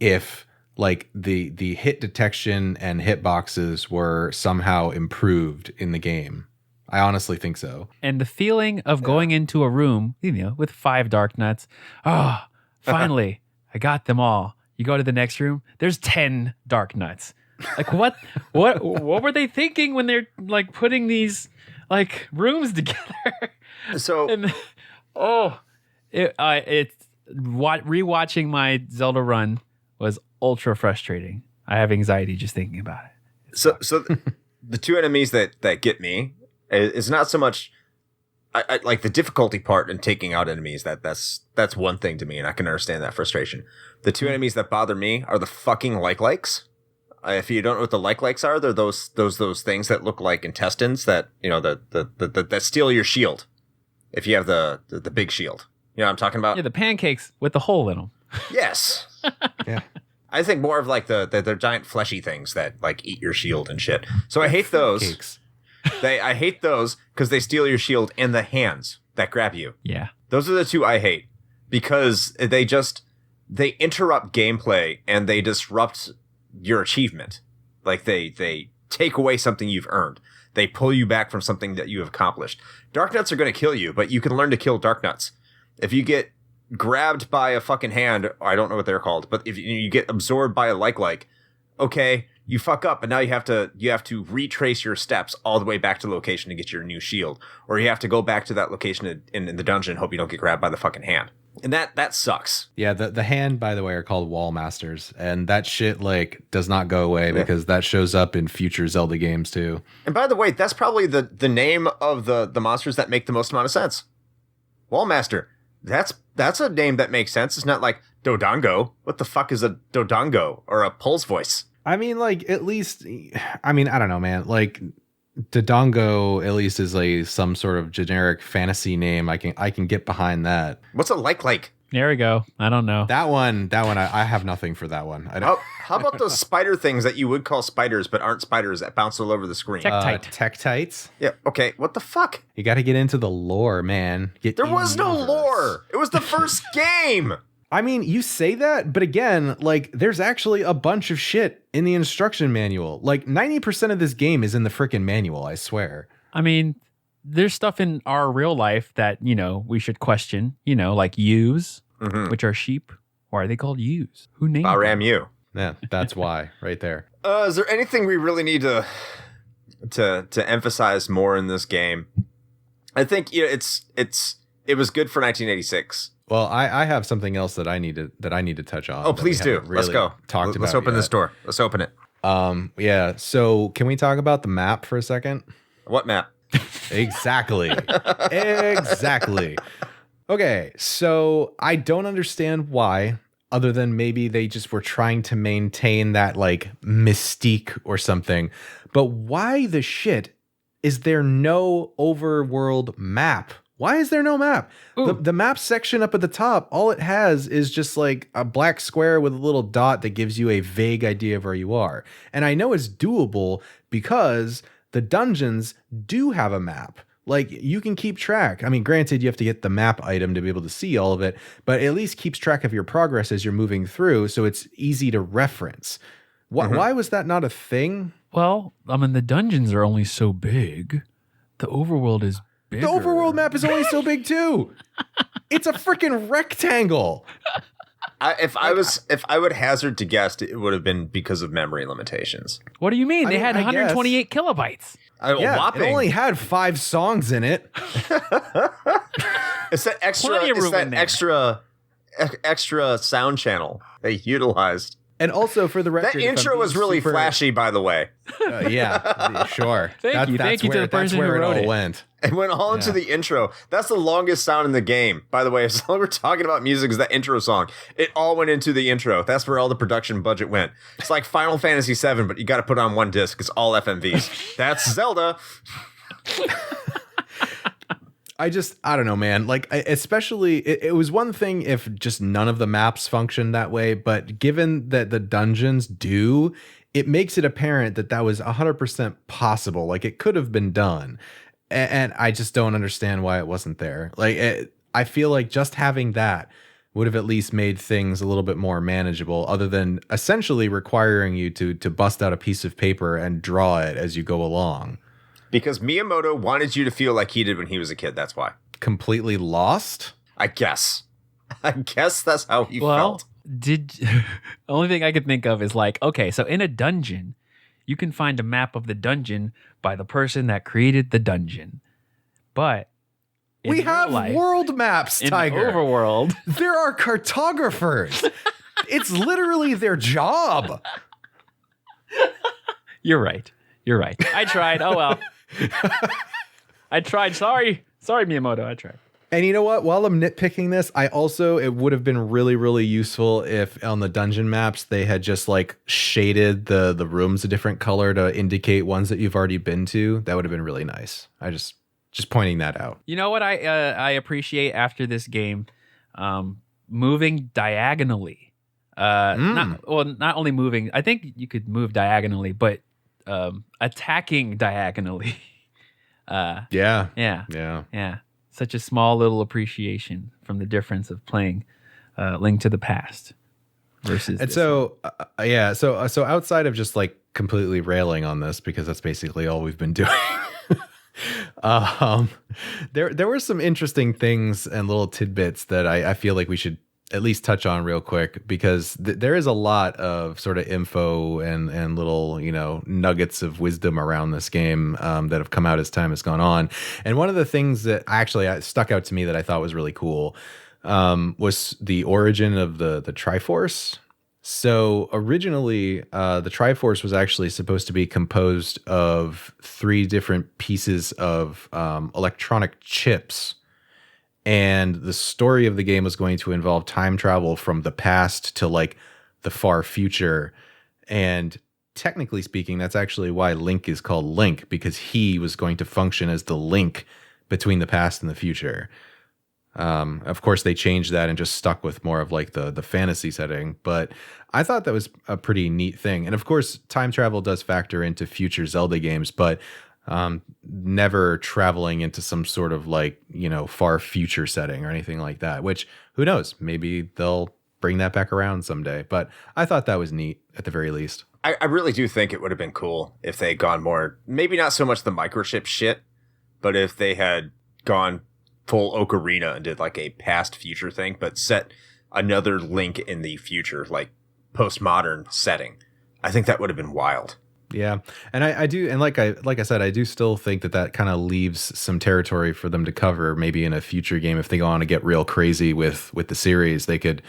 if like the hit detection and hitboxes were somehow improved in the game. I honestly think so. And the feeling of going into a room, with 5 dark nuts. Oh, finally, I got them all. You go to the next room, there's 10 dark nuts. Like what were they thinking when they're like putting these like rooms together? So and it's rewatching my Zelda run was ultra frustrating. I have anxiety just thinking about it. So the two enemies that get me is not so much I like the difficulty part in taking out enemies. That's one thing to me, and I can understand that frustration. The two enemies that bother me are the fucking likes. If you don't know what the likes are, they're those things that look like intestines that that steal your shield. If you have the big shield, you know what I'm talking about? Yeah, the pancakes with the hole in them. Yes. Yeah. I think more of like they're giant fleshy things that like eat your shield and shit. So I hate those. Cakes. I hate those because they steal your shield and the hands that grab you. Yeah. Those are the two I hate because they interrupt gameplay and they disrupt your achievement. Like they take away something you've earned. They pull you back from something that you have accomplished. Dark nuts are going to kill you, but you can learn to kill dark nuts. If you get grabbed by a fucking hand, I don't know what they're called, but if you get absorbed by a like, okay, you fuck up, and now you have to retrace your steps all the way back to the location to get your new shield, or you have to go back to that location in the dungeon and hope you don't get grabbed by the fucking hand. And that sucks. Yeah, the hand, by the way, are called wall masters, and that shit like does not go away because that shows up in future Zelda games too. And by the way, that's probably the name of the monsters that make the most amount of sense. Wall master. That's a name that makes sense. It's not like Dodongo. What the fuck is a Dodongo or a Pulse voice? I mean, like, at least, I don't know, man. Like, Dodongo at least is some sort of generic fantasy name. I can get behind that. What's a like? There we go. I don't know. That one, I have nothing for that one. I don't. How about those spider things that you would call spiders but aren't spiders that bounce all over the screen? Tektites. Yeah. Okay. What the fuck? You got to get into the lore, man. There was no lore. It was the first game. I mean, you say that, but again, like, there's actually a bunch of shit in the instruction manual. Like, 90% of this game is in the frickin' manual, I swear. I mean, there's stuff in our real life that, we should question, like ewes, which are sheep. Why are they called ewes? Who named them? Baram you. Yeah, that's why, right there. Is there anything we really need to emphasize more in this game? I think it was good for 1986. Well, I have something else that I need to touch on. Oh, please do. Really Let's go. Let's open this door. Let's open it. Yeah. So can we talk about the map for a second? What map? Exactly. Exactly. Okay. So I don't understand why, other than maybe they just were trying to maintain that like mystique or something. But why the shit is there no overworld map? Why is there no map? The map section up at the top, all it has is just like a black square with a little dot that gives you a vague idea of where you are. And I know it's doable because the dungeons do have a map. Like, you can keep track. I mean, granted, you have to get the map item to be able to see all of it, but it at least keeps track of your progress as you're moving through, so it's easy to reference. Why was that not a thing? Well, I mean, the dungeons are only so big. The overworld is bigger. The overworld map is only so big too. It's a freaking rectangle. If I would hazard to guess, it would have been because of memory limitations. What do you mean? They had I 128 kilobytes. Yeah, whopping. it only had 5 songs in it. It's that Plenty of room in there. extra sound channel they utilized. And also for the record, That intro was really flashy, by the way. Yeah, sure. Thank you to the person who wrote it. Went. It went all into the intro. That's the longest sound in the game. By the way, as long as we're talking about music, is that intro song. It all went into the intro. That's where all the production budget went. It's like Final Fantasy VII, but you got to put it on one disc. It's all FMVs. That's Zelda. I don't know, man. Like, especially, it was one thing if just none of the maps function that way, but given that the dungeons do, it makes it apparent that that was 100% possible. Like, it could have been done. And I just don't understand why it wasn't there. Like, I feel like just having that would have at least made things a little bit more manageable, other than essentially requiring you to bust out a piece of paper and draw it as you go along. Because Miyamoto wanted you to feel like he did when he was a kid. That's why. Completely lost? I guess that's how he felt. The only thing I could think of is like, okay, so in a dungeon, you can find a map of the dungeon by the person that created the dungeon. But we have world maps, Tiger. In Overworld, there are cartographers. It's literally their job. You're right. I tried. Oh well. I tried. Sorry, Miyamoto. I tried. And you know what? While I'm nitpicking this, it would have been really, really useful if on the dungeon maps they had just like shaded the rooms a different color to indicate ones that you've already been to. That would have been really nice. I just pointing that out. You know what I appreciate after this game, moving diagonally. Not only moving. I think you could move diagonally, but attacking diagonally. Yeah. Such a small little appreciation from the difference of playing Link to the Past versus. And so outside of just like completely railing on this, because that's basically all we've been doing. There were some interesting things and little tidbits that I feel like we should at least touch on real quick, because there is a lot of sort of info and little, nuggets of wisdom around this game that have come out as time has gone on. And one of the things that actually stuck out to me that I thought was really cool was the origin of the Triforce. So originally, the Triforce was actually supposed to be composed of 3 different pieces of electronic chips. And the story of the game was going to involve time travel from the past to like the far future. And technically speaking, that's actually why Link is called Link, because he was going to function as the link between the past and the future. Of course, they changed that and just stuck with more of like the fantasy setting. But I thought that was a pretty neat thing. And of course, time travel does factor into future Zelda games, but never traveling into some sort of like, far future setting or anything like that, which who knows, maybe they'll bring that back around someday. But I thought that was neat at the very least. I really do think it would have been cool if they had gone more, maybe not so much the microchip shit, but if they had gone full Ocarina and did like a past future thing, but set another Link in the future, like postmodern setting. I think that would have been wild. Yeah. And I do. And like I said, I do still think that kind of leaves some territory for them to cover maybe in a future game. If they go on to get real crazy with the series, they could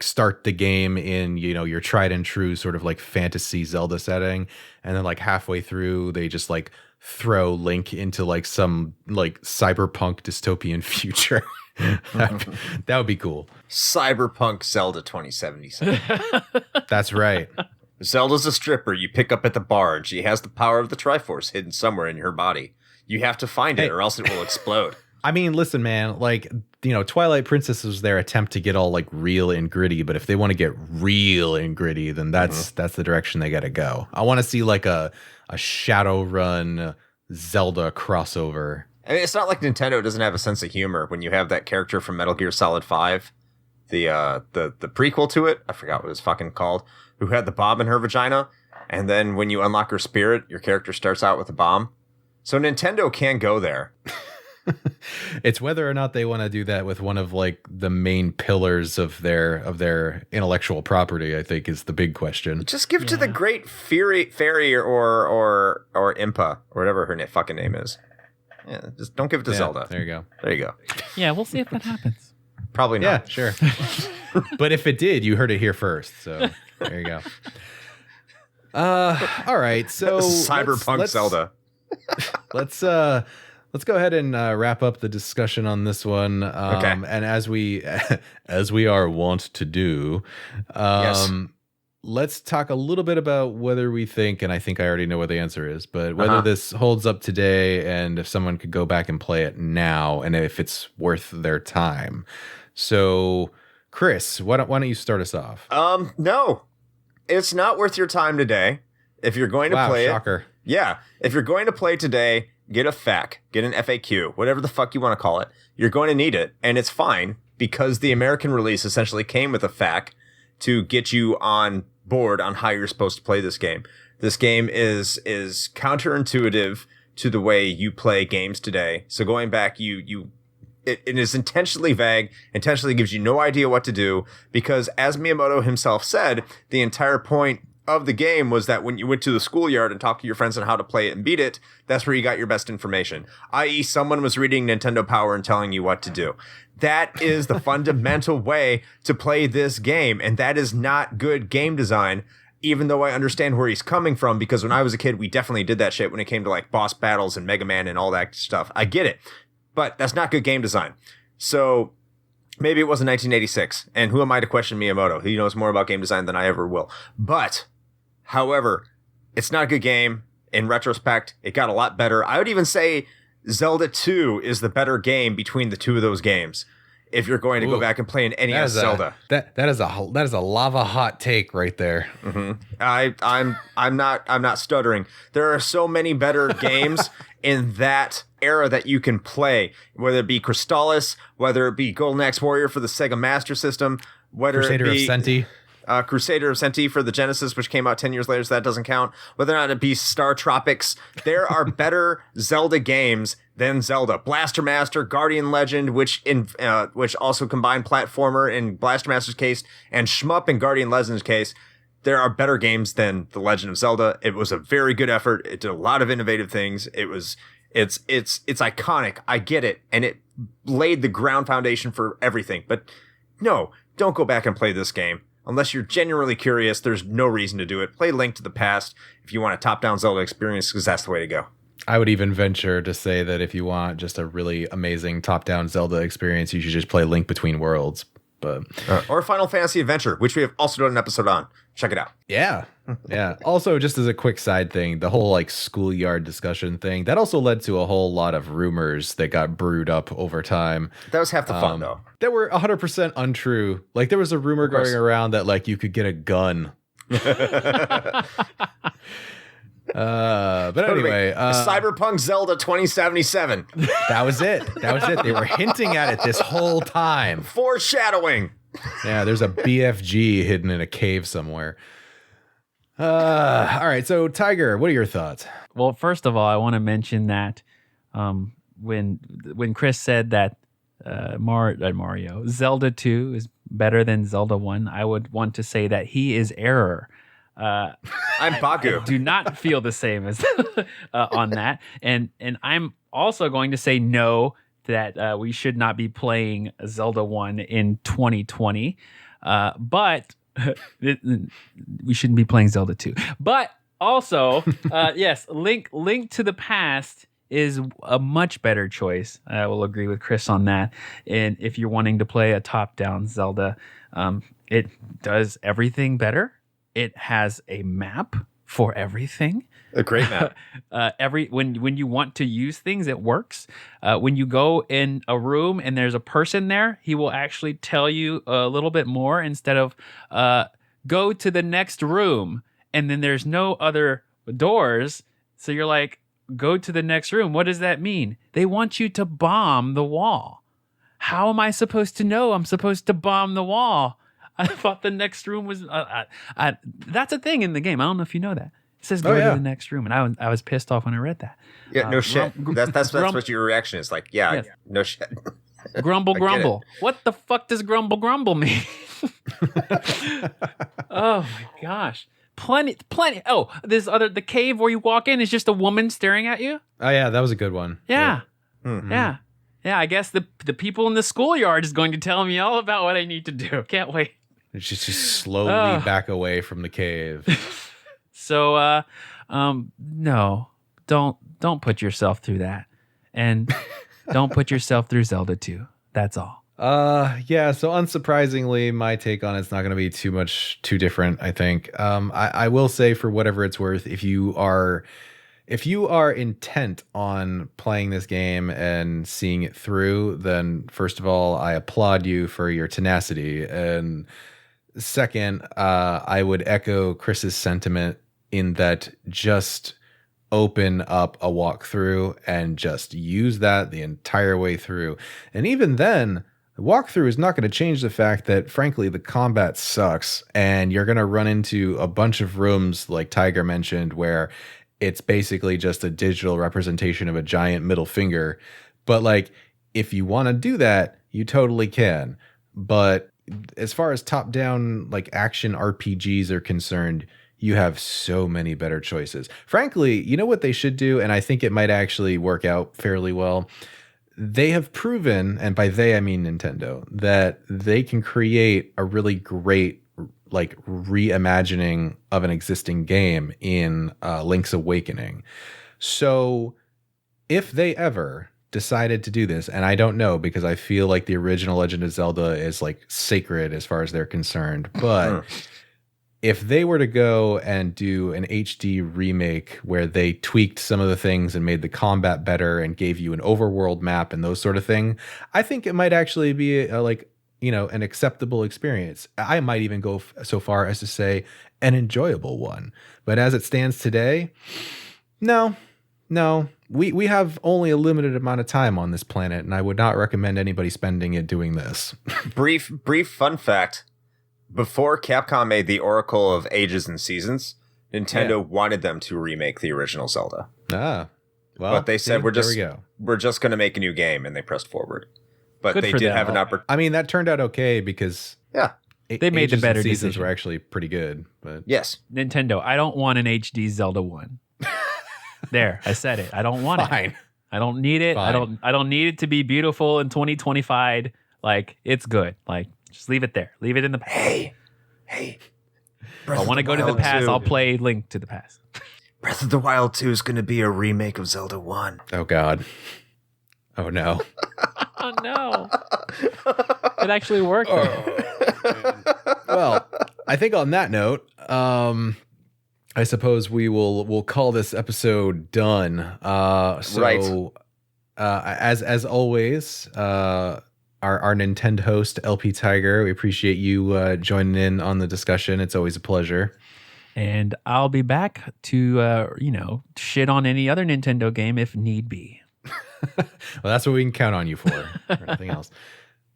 start the game in, your tried and true sort of like fantasy Zelda setting. And then like halfway through, they just like throw Link into like some like cyberpunk dystopian future. That would be cool. Cyberpunk Zelda 2077. That's right. Zelda's a stripper you pick up at the bar, and she has the power of the Triforce hidden somewhere in her body. You have to find it, or else it will explode. I mean, listen, man, like, Twilight Princess was their attempt to get all like real and gritty, but if they want to get real and gritty, then that's the direction they got to go. I want to see like a Shadowrun Zelda crossover. I mean, it's not like Nintendo doesn't have a sense of humor when you have that character from Metal Gear Solid 5, the prequel to it, I forgot what it's fucking called, who had the bomb in her vagina, and then when you unlock her spirit, your character starts out with a bomb. So Nintendo can go there. It's whether or not they want to do that with one of like the main pillars of their intellectual property, I think, is the big question. Just give it to the great fairy or Impa, or whatever her fucking name is. Yeah, just don't give it to Zelda. There you go. There you go. Yeah, we'll see if that happens. Probably not. Yeah, sure. But if it did, you heard it here first. So there you go. All right. So Cyberpunk Zelda. Let's go ahead and wrap up the discussion on this one. Okay. And as we are wont to do, let's talk a little bit about whether we think, and I think I already know what the answer is, but whether this holds up today and if someone could go back and play it now and if it's worth their time. So, Chris, why don't you start us off? No, it's not worth your time today. If you're going to play shocker. Yeah. If you're going to play today, get a FAQ, get an FAQ, whatever the fuck you want to call it. You're going to need it, and it's fine because the American release essentially came with a FAQ to get you on board on how you're supposed to play this game. This game is counterintuitive to the way you play games today. So going back, it is intentionally vague, intentionally gives you no idea what to do, because as Miyamoto himself said, the entire point of the game was that when you went to the schoolyard and talked to your friends on how to play it and beat it, that's where you got your best information, i.e. someone was reading Nintendo Power and telling you what to do. That is the fundamental way to play this game, and that is not good game design, even though I understand where he's coming from, because when I was a kid, we definitely did that shit when it came to like boss battles and Mega Man and all that stuff. I get it, but that's not good game design. So maybe it wasn't 1986, and who am I to question Miyamoto? He knows more about game design than I ever will. But, however, it's not a good game. In retrospect, it got a lot better. I would even say Zelda 2 is the better game between the two of those games. If you're going to go back and play an NES Zelda, that is a lava hot take right there. Mm-hmm. I'm not stuttering. There are so many better games in that era that you can play, whether it be Crystallis, whether it be Golden Axe Warrior for the Sega Master System, whether Crusader it be of Senti. Crusader of Senti for the Genesis, which came out 10 years later, so that doesn't count. Whether or not it be Star Tropics, there are better Zelda games than Zelda. Blaster Master, Guardian Legend, which also combined platformer in Blaster Master's case, and shmup in Guardian Legend's case. There are better games than The Legend of Zelda. It was a very good effort. It did a lot of innovative things. It's iconic. I get it, and it laid the ground foundation for everything. But no, don't go back and play this game. Unless you're genuinely curious, there's no reason to do it. Play Link to the Past if you want a top-down Zelda experience, because that's the way to go. I would even venture to say that if you want just a really amazing top-down Zelda experience, you should just play Link Between Worlds. But or Final Fantasy Adventure, which we have also done an episode on. Check it out. Yeah. Also, just as a quick side thing, the whole like schoolyard discussion thing, that also led to a whole lot of rumors that got brewed up over time. That was half the fun, though. That were 100% untrue. Like there was a rumor going around that like you could get a gun. But anyway, Cyberpunk Zelda 2077. That was it. They were hinting at it this whole time. Foreshadowing. Yeah, there's a BFG hidden in a cave somewhere. All right, so Tiger, what are your thoughts? Well, first of all, I want to mention that when Chris said that Zelda 2 is better than Zelda 1, I would want to say that he is error. I'm Baku. I do not feel the same as on that, and I'm also going to say no, that we should not be playing Zelda 1 in 2020, but we shouldn't be playing Zelda 2. But also, yes, Link to the Past is a much better choice. I will agree with Chris on that. And if you're wanting to play a top-down Zelda, it does everything better. It has a map for everything. A great map. When you want to use things, it works. When you go in a room and there's a person there, he will actually tell you a little bit more instead of go to the next room, and then there's no other doors. So you're like, go to the next room. What does that mean? They want you to bomb the wall. How am I supposed to know I'm supposed to bomb the wall? I thought the next room was... that's a thing in the game. I don't know if you know that. It says go to the next room, and I was pissed off when I read that. Yeah, no shit. That's what your reaction is. Like, yeah, no shit. Grumble. What the fuck does grumble mean? Oh my gosh. Plenty. Oh, the cave where you walk in is just a woman staring at you? Oh yeah, that was a good one. Yeah. Mm-hmm. Yeah. Yeah, I guess the people in the schoolyard is going to tell me all about what I need to do. Can't wait. Just slowly back away from the cave. So, no, don't put yourself through that, and don't put yourself through Zelda 2. That's all. Yeah. So unsurprisingly, my take on it's not going to be too different. I think. I will say, for whatever it's worth, if you are intent on playing this game and seeing it through, then first of all, I applaud you for your tenacity. And second, I would echo Chris's sentiment in that just open up a walkthrough and just use that the entire way through. And even then, the walkthrough is not going to change the fact that, frankly, the combat sucks. And you're going to run into a bunch of rooms, like Tiger mentioned, where it's basically just a digital representation of a giant middle finger. But like, if you want to do that, you totally can. But as far as top-down like action RPGs are concerned, you have so many better choices. Frankly, you know what they should do, and I think it might actually work out fairly well. They have proven, and by they I mean Nintendo, that they can create a really great like reimagining of an existing game in Link's Awakening. So if they ever decided to do this, and I don't know because I feel like the original Legend of Zelda is like sacred as far as they're concerned, but if they were to go and do an HD remake where they tweaked some of the things and made the combat better and gave you an overworld map and those sort of thing, I think it might actually be an acceptable experience. I might even go so far as to say an enjoyable one. But as it stands today, no. We have only a limited amount of time on this planet, and I would not recommend anybody spending it doing this. Brief fun fact. Before Capcom made the Oracle of Ages and Seasons, Nintendo wanted them to remake the original Zelda. Well, but they said we're just going to make a new game, and they pressed forward. But Good they for did them. have an opportunity. I mean, that turned out okay because They made the Ages better and Seasons decision. were actually pretty good. But Yes. Nintendo, I don't want an HD Zelda 1. There, I said it. I don't want it. fine. I don't need it. Fine. I don't need it to be beautiful in 2025. Like, it's good. Like, just leave it there. Leave it in the past. Hey. If I want to go to the past, I'll play Link to the Past. Breath of the Wild 2 is going to be a remake of Zelda 1. Oh, God. Oh, no. Oh no. It actually worked. Well, I think on that note, I suppose we'll call this episode done. Right. As always, our Nintendhost LPTyger, we appreciate you joining in on the discussion. It's always a pleasure. And I'll be back to shit on any other Nintendo game if need be. Well, that's what we can count on you for. Or nothing else.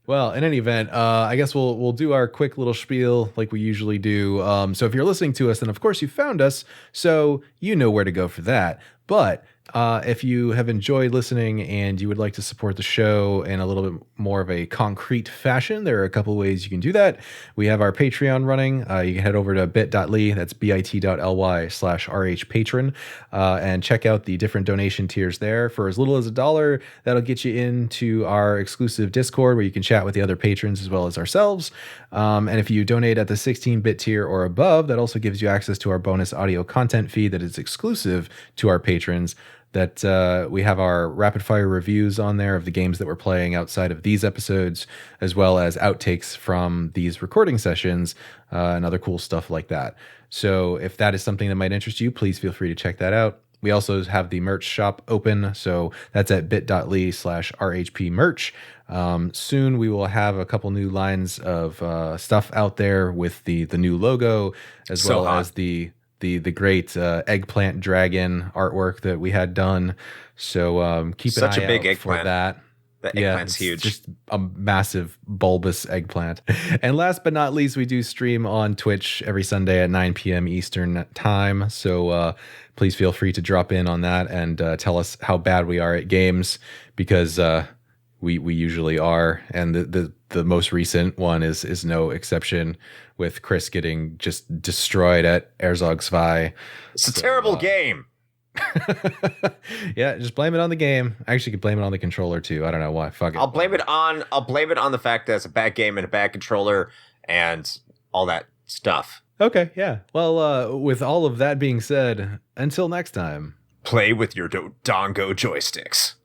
Well, in any event, I guess we'll do our quick little spiel like we usually do. So if you're listening to us, then of course you found us, so you know where to go for that. But if you have enjoyed listening and you would like to support the show in a little bit more of a concrete fashion, there are a couple ways you can do that. We have our Patreon running. You can head over to bit.ly, that's bit.ly/rhpatron, and check out the different donation tiers there. For as little as $1, that'll get you into our exclusive Discord where you can chat with the other patrons as well as ourselves. And if you donate at the 16-bit tier or above, that also gives you access to our bonus audio content feed that is exclusive to our patrons. That we have our rapid fire reviews on there of the games that we're playing outside of these episodes, as well as outtakes from these recording sessions and other cool stuff like that. So if that is something that might interest you, please feel free to check that out. We also have the merch shop open, so that's at bit.ly/rhpmerch. Soon we will have a couple new lines of stuff out there with the new logo, as So well hot. as the great eggplant dragon artwork that we had done. So keep Such an a eye big out for eggplant. that. The Yeah, eggplant's it's huge. just a massive bulbous eggplant. And last but not least, we do stream on Twitch every Sunday at 9 p.m. Eastern time. So please feel free to drop in on that and tell us how bad we are at games, because we usually are. And the most recent one is no exception, with Chris getting just destroyed at Herzog 2. It's a terrible game. Yeah, just blame it on the game. Actually, you could blame it on the controller too. I don't know why. Fuck it. I'll blame it on the fact that it's a bad game and a bad controller and all that stuff. Okay, yeah. Well, with all of that being said, until next time. Play with your Dongo joysticks.